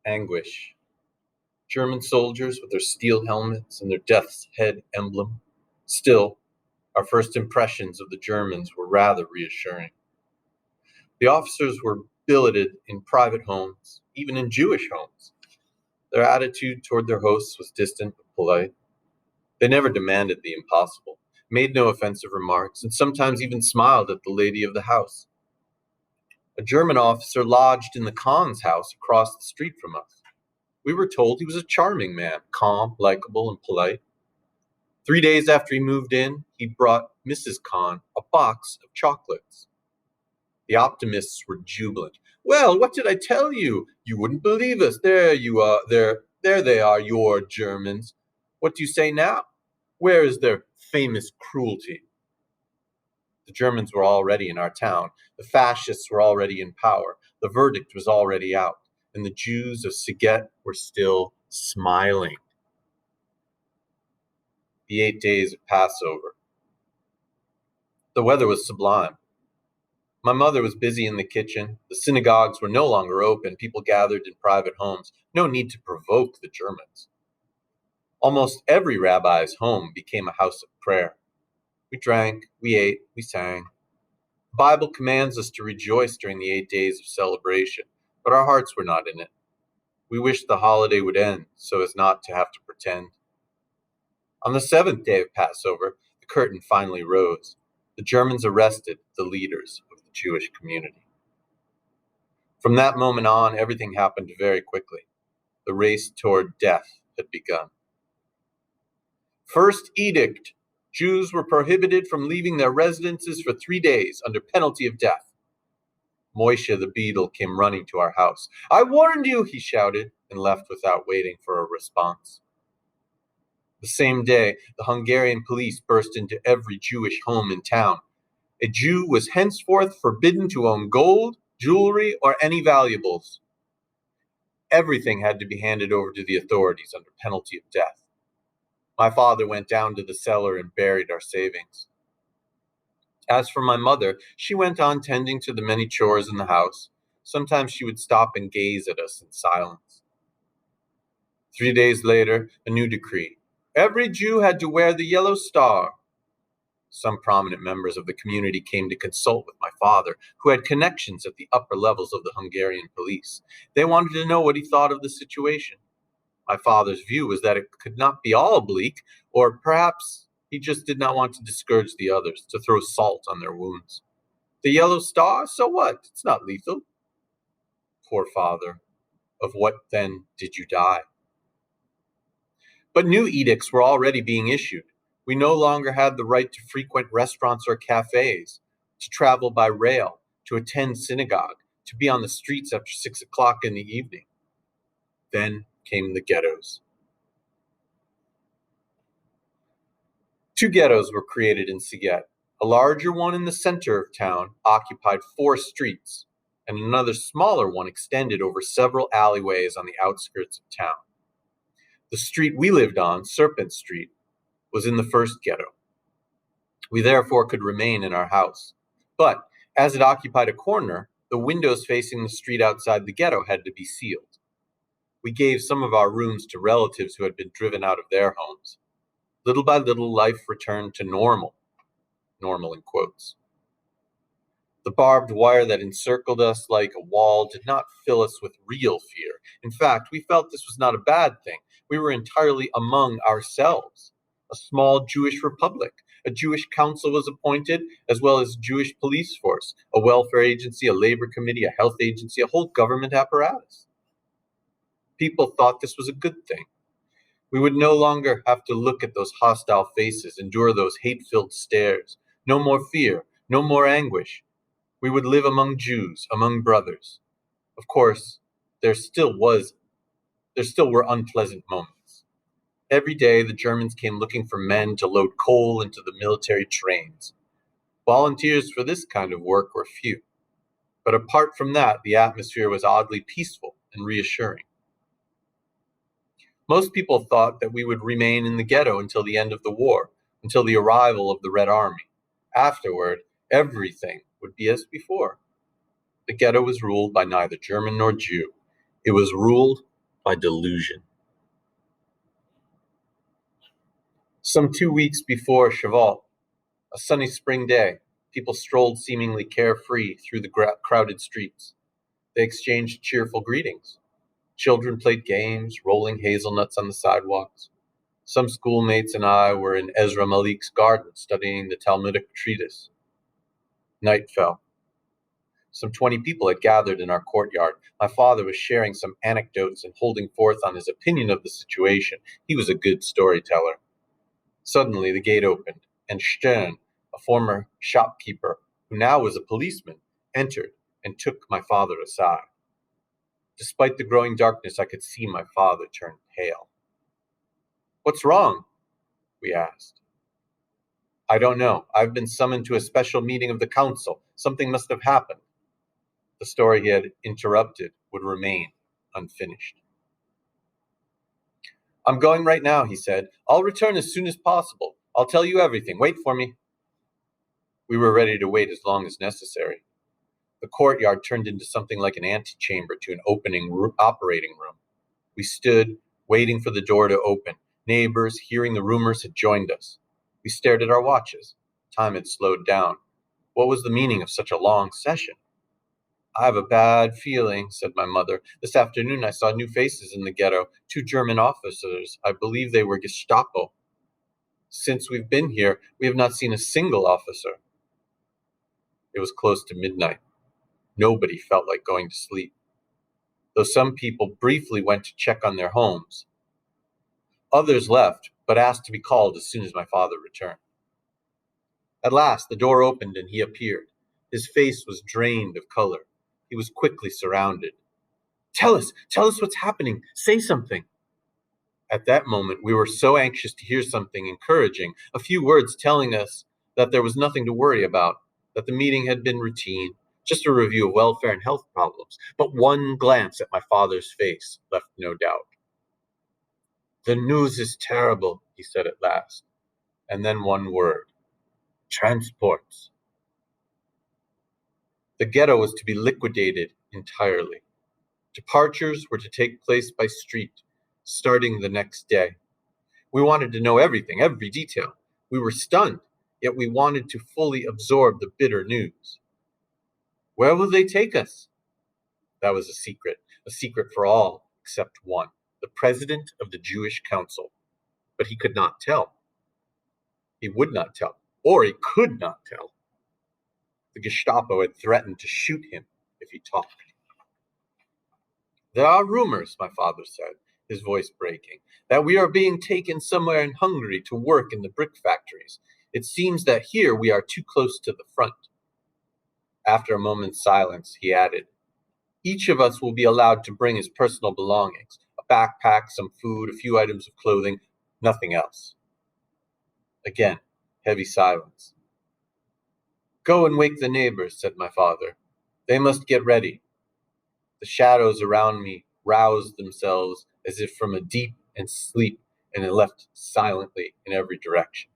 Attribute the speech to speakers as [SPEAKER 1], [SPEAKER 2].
[SPEAKER 1] Anguish. German soldiers with their steel helmets and their death's head emblem. Still, our first impressions of the Germans were rather reassuring. The officers were billeted in private homes, even in Jewish homes. Their attitude toward their hosts was distant but polite. They never demanded the impossible, made no offensive remarks, and sometimes even smiled at the lady of the house. A German officer lodged in the Khan's house across the street from us. We were told he was a charming man, calm, likable, and polite. 3 days after he moved in, he brought Mrs. Khan a box of chocolates. The optimists were jubilant. Well, what did I tell you? You wouldn't believe us. There you are. There they are, your Germans. What do you say now? Where is their famous cruelty? The Germans were already in our town. The fascists were already in power. The verdict was already out. And the Jews of Siget were still smiling. The 8 days of Passover. The weather was sublime. My mother was busy in the kitchen. The synagogues were no longer open. People gathered in private homes. No need to provoke the Germans. Almost every rabbi's home became a house of prayer. We drank, we ate, we sang. The Bible commands us to rejoice during the 8 days of celebration, but our hearts were not in it. We wished the holiday would end so as not to have to pretend. On the 7th day of Passover, the curtain finally rose. The Germans arrested the leaders of the Jewish community. From that moment on, everything happened very quickly. The race toward death had begun. First edict: Jews were prohibited from leaving their residences for 3 days under penalty of death. Moishe the beadle came running to our house. I warned you, he shouted, and left without waiting for a response. The same day, the Hungarian police burst into every Jewish home in town. A Jew was henceforth forbidden to own gold, jewelry, or any valuables. Everything had to be handed over to the authorities under penalty of death. My father went down to the cellar and buried our savings. As for my mother, she went on tending to the many chores in the house. Sometimes she would stop and gaze at us in silence. 3 days later, a new decree. Every Jew had to wear the yellow star. Some prominent members of the community came to consult with my father, who had connections at the upper levels of the Hungarian police. They wanted to know what he thought of the situation. My father's view was that it could not be all bleak, or perhaps he just did not want to discourage the others, to throw salt on their wounds. The yellow star? So what? It's not lethal. Poor father. Of what then did you die? But new edicts were already being issued. We no longer had the right to frequent restaurants or cafes, to travel by rail, to attend synagogue, to be on the streets after 6 o'clock in the evening. Then came the ghettos. 2 ghettos were created in Siget. A larger one in the center of town occupied 4 streets, and another smaller one extended over several alleyways on the outskirts of town. The street we lived on, Serpent Street, was in the first ghetto. We therefore could remain in our house. But as it occupied a corner, the windows facing the street outside the ghetto had to be sealed. We gave some of our rooms to relatives who had been driven out of their homes. Little by little, life returned to normal in quotes. The barbed wire that encircled us like a wall did not fill us with real fear. In fact, we felt this was not a bad thing. We were entirely among ourselves. A small Jewish republic. A Jewish council was appointed, as well as a Jewish police force, a welfare agency, a labor committee, a health agency, a whole government apparatus. People thought this was a good thing. We would no longer have to look at those hostile faces, endure those hate-filled stares. No more fear, no more anguish. We would live among Jews, among brothers. Of course, there still were unpleasant moments. Every day, the Germans came looking for men to load coal into the military trains. Volunteers for this kind of work were few. But apart from that, the atmosphere was oddly peaceful and reassuring. Most people thought that we would remain in the ghetto until the end of the war, until the arrival of the Red Army. Afterward, everything would be as before. The ghetto was ruled by neither German nor Jew. It was ruled by delusion. Some 2 weeks before Cheval, a sunny spring day, people strolled seemingly carefree through the crowded streets. They exchanged cheerful greetings. Children played games, rolling hazelnuts on the sidewalks. Some schoolmates and I were in Ezra Malik's garden studying the Talmudic treatise. Night fell. Some 20 people had gathered in our courtyard. My father was sharing some anecdotes and holding forth on his opinion of the situation. He was a good storyteller. Suddenly, the gate opened, and Stern, a former shopkeeper, who now was a policeman, entered and took my father aside. Despite the growing darkness, I could see my father turn pale. "What's wrong?" we asked. "I don't know. I've been summoned to a special meeting of the council. Something must have happened." The story he had interrupted would remain unfinished. "I'm going right now," he said. "I'll return as soon as possible. I'll tell you everything. Wait for me." We were ready to wait as long as necessary. The courtyard turned into something like an antechamber to an operating room. We stood, waiting for the door to open. Neighbors, hearing the rumors, had joined us. We stared at our watches. Time had slowed down. What was the meaning of such a long session? "I have a bad feeling," said my mother. "This afternoon I saw new faces in the ghetto, 2 German officers. I believe they were Gestapo. Since we've been here, we have not seen a single officer." It was close to midnight. Nobody felt like going to sleep, though some people briefly went to check on their homes. Others left, but asked to be called as soon as my father returned. At last, the door opened and he appeared. His face was drained of color. He was quickly surrounded. Tell us what's happening. Say something." At that moment, we were so anxious to hear something encouraging, a few words telling us that there was nothing to worry about, that the meeting had been routine, just a review of welfare and health problems. But one glance at my father's face left no doubt. "The news is terrible," he said at last, and then one word: transports. The ghetto was to be liquidated entirely. Departures were to take place by street, starting the next day. We wanted to know everything, every detail. We were stunned, yet we wanted to fully absorb the bitter news. "Where will they take us?" That was a secret for all except one, the president of the Jewish Council. But he could not tell. He would not tell, or he could not tell. The Gestapo had threatened to shoot him if he talked. "There are rumors," my father said, his voice breaking, "that we are being taken somewhere in Hungary to work in the brick factories. It seems that here we are too close to the front." After a moment's silence, he added, "Each of us will be allowed to bring his personal belongings, a backpack, some food, a few items of clothing, nothing else." Again, heavy silence. "Go and wake the neighbors," said my father. "They must get ready." The shadows around me roused themselves as if from a deep and sleep, and it left silently in every direction.